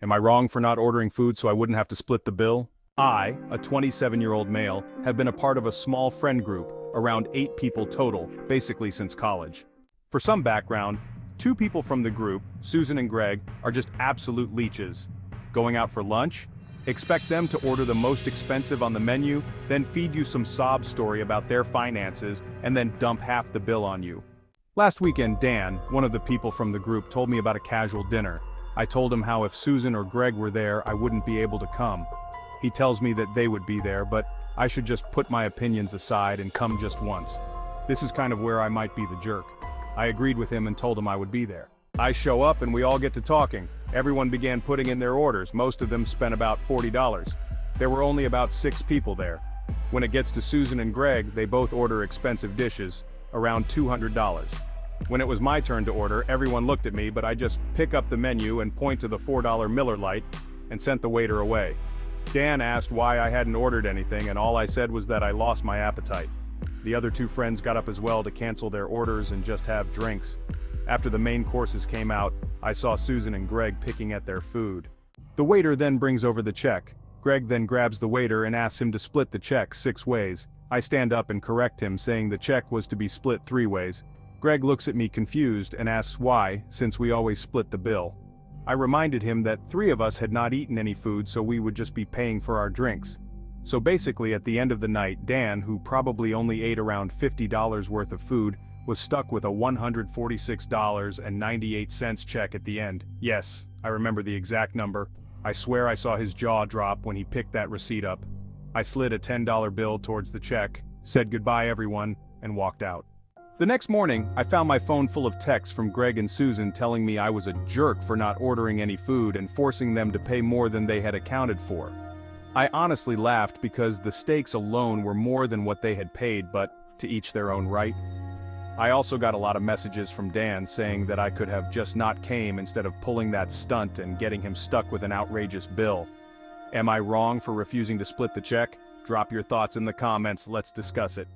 Am I wrong for not ordering food so I wouldn't have to split the bill? I, a 27-year-old male, have been a part of a small friend group, around 8 people total, basically since college. For some background, 2 people from the group, Susan and Greg, are just absolute leeches. Going out for lunch? Expect them to order the most expensive on the menu, then feed you some sob story about their finances, and then dump half the bill on you. Last weekend, Dan, one of the people from the group, told me about a casual dinner. I told him how if Susan or Greg were there, I wouldn't be able to come. He tells me that they would be there, but I should just put my opinions aside and come just once. This is kind of where I might be the jerk. I agreed with him and told him I would be there. I show up and we all get to talking. Everyone began putting in their orders. Most of them spent about $40. There were only about 6 people there. When it gets to Susan and Greg, they both order expensive dishes, around $200. When it was my turn to order, everyone looked at me, but I just pick up the menu and point to the $4 Miller Lite and sent the waiter away. Dan asked why I hadn't ordered anything, and all I said was that I lost my appetite. The other 2 friends got up as well to cancel their orders and just have drinks. After the main courses came out, I saw Susan and Greg picking at their food. The waiter then brings over the check. Greg then grabs the waiter and asks him to split the check 6 ways. I stand up and correct him, saying the check was to be split 3 ways. Greg looks at me confused and asks why, since we always split the bill. I reminded him that 3 of us had not eaten any food, so we would just be paying for our drinks. So basically at the end of the night, Dan, who probably only ate around $50 worth of food, was stuck with a $146.98 check at the end. Yes, I remember the exact number. I swear I saw his jaw drop when he picked that receipt up. I slid a $10 bill towards the check, said goodbye everyone, and walked out. The next morning, I found my phone full of texts from Greg and Susan telling me I was a jerk for not ordering any food and forcing them to pay more than they had accounted for. I honestly laughed because the stakes alone were more than what they had paid, but to each their own right. I also got a lot of messages from Dan saying that I could have just not came instead of pulling that stunt and getting him stuck with an outrageous bill. Am I wrong for refusing to split the check? Drop your thoughts in the comments, let's discuss it.